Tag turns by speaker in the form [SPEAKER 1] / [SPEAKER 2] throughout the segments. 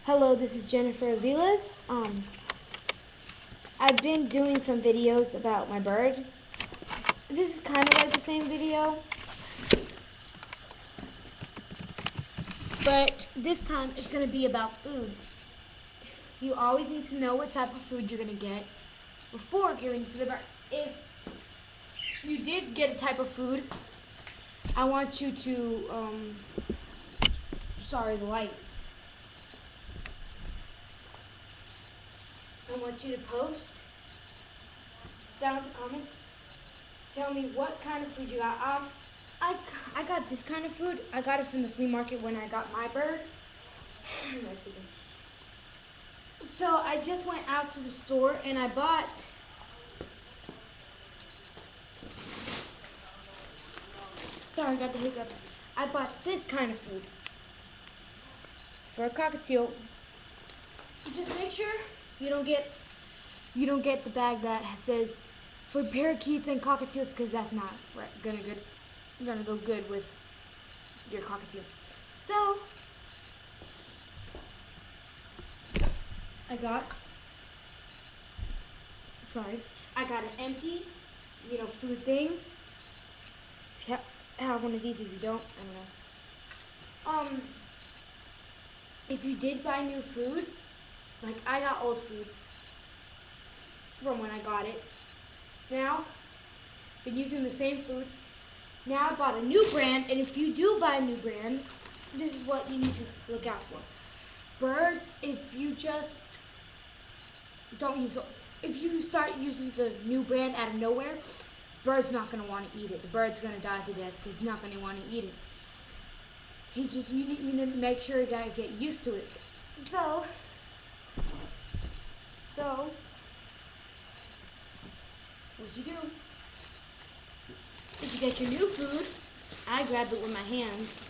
[SPEAKER 1] Hello, this is Jennifer Aviles. I've been doing some videos about my bird. This is kind of like the same video, but this time it's going to be about food. You always need to know what type of food you're going to get before giving to the bird. If you did get a type of food, I want you to, sorry, the light. I want you to post down in the comments. Tell me what kind of food you got. I got this kind of food. I got it from the flea market when I got my bird. So I just went out to the store and I bought sorry, I got the hiccups. I bought this kind of food for a cockatiel. Just make sure you don't get the bag that says for parakeets and cockatiels, because that's not gonna go good with your cockatiel. So I got an empty, food thing. If you have one of these, if you don't, I don't know. If you did buy new food, like I got old food from when I got it. Now, been using the same food. Now I bought a new brand, and if you do buy a new brand, this is what you need to look out for. Birds, if you just don't use it, if you start using the new brand out of nowhere, bird's not going to want to eat it. The bird's going to die to death because he's not going to want to eat it. You need to make sure you got to get used to it. So, what you do, if you get your new food, I grabbed it with my hands.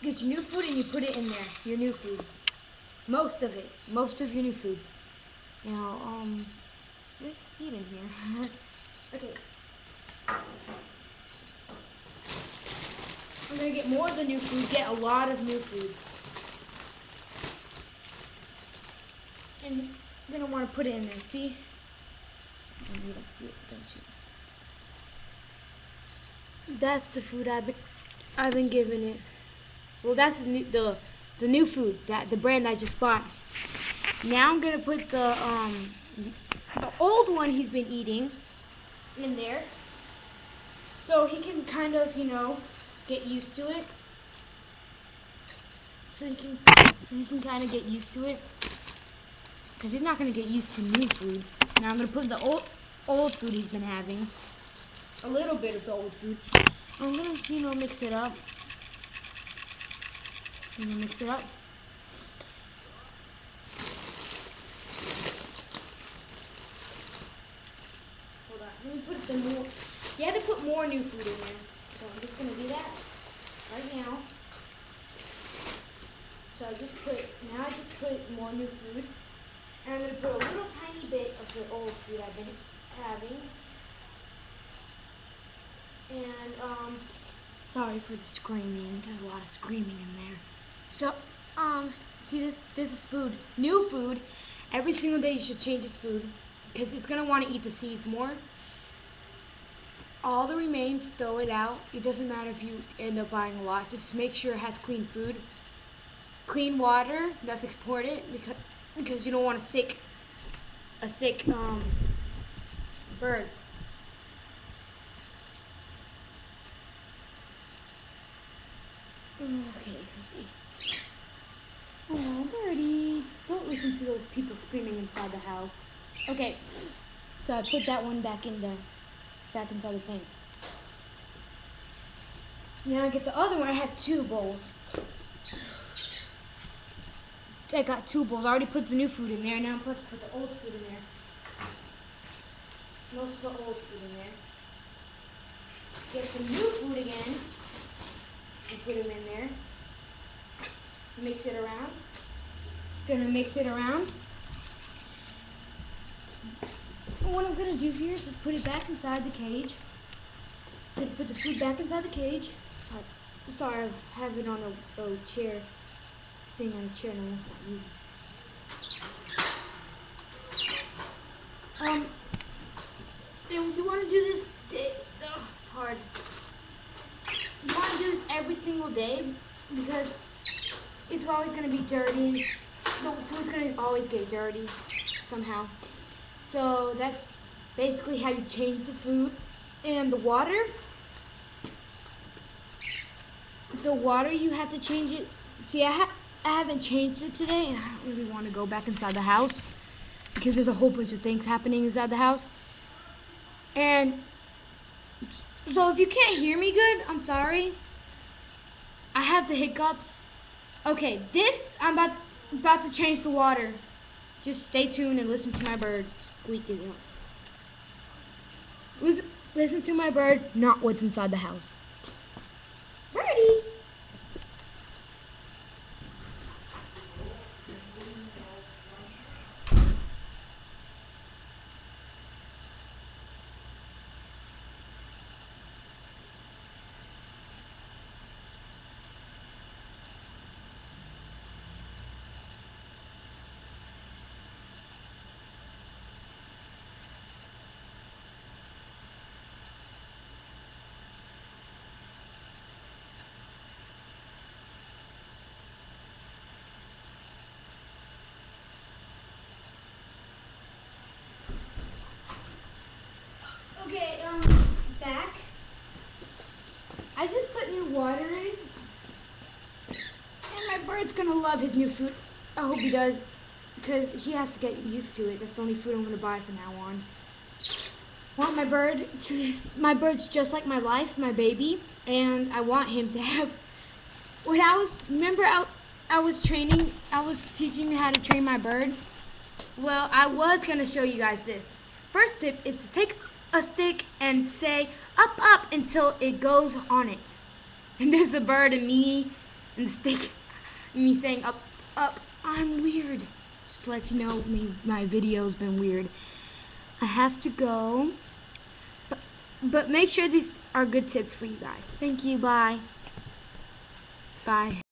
[SPEAKER 1] Get your new food and you put it in there, your new food. Most of your new food. Now, there's a seed in here. Okay. I'm gonna get more of the new food, get a lot of new food. And you're gonna want to put it in there, see? And you don't see it, don't you? That's the food I've been giving it. Well, that's the new food, the brand I just bought. Now I'm gonna put the old one he's been eating in there, so he can kind of get used to it. So he can kind of get used to it, because he's not gonna get used to new food. Now I'm gonna put the old food he's been having, a little bit of the old food. I'm gonna mix it up. Mix it up. Hold on. Let me put the more. You have to put more new food in there. So I'm just gonna do that right now. So I just put more new food. And I'm gonna put a little tiny bit of the old food I've been having. And sorry for the screaming. There's a lot of screaming in there. So, see this is food, new food. Every single day you should change this food, because it's gonna want to eat the seeds more. All the remains, throw it out. It doesn't matter if you end up buying a lot. Just make sure it has clean food, clean water that's exported, because you don't want a sick bird. Okay, let's see. Oh, birdie. Don't listen to those people screaming inside the house. Okay, so I put that one back inside the thing. Now I get the other one. I have 2 bowls. I got 2 bowls. I already put the new food in there. Now I'm supposed to put the old food in there. Most of the old food in there. Get some new food again. And put them in there. Mix it around. Gonna mix it around. And what I'm gonna do here is just put it back inside the cage. Gonna put the food back inside the cage. Sorry, I have it on a chair thing on a chair and I won't stop moving. And you want to do this day. Ugh, it's hard. You want to do this every single day because it's always going to be dirty. The food's going to always get dirty somehow. So that's basically how you change the food. And the water you have to change it. See, I haven't changed it today, and I don't really want to go back inside the house because there's a whole bunch of things happening inside the house. And so if you can't hear me good, I'm sorry. I have the hiccups. Okay, I'm about to change the water. Just stay tuned and listen to my bird squeaking. Listen to my bird, not what's inside the house. Birdie! Okay, back. I just put new water in. And my bird's gonna love his new food. I hope he does. Because he has to get used to it. That's the only food I'm gonna buy from now on. Want my bird's just like my life, my baby. And I want him to have, I was teaching you how to train my bird. Well, I was gonna show you guys this. First tip is to take a stick and say up, up until it goes on it. And there's a bird and me and the stick, and me saying up, up. I'm weird. Just to let you know, my video's been weird. I have to go. But make sure these are good tips for you guys. Thank you. Bye. Bye.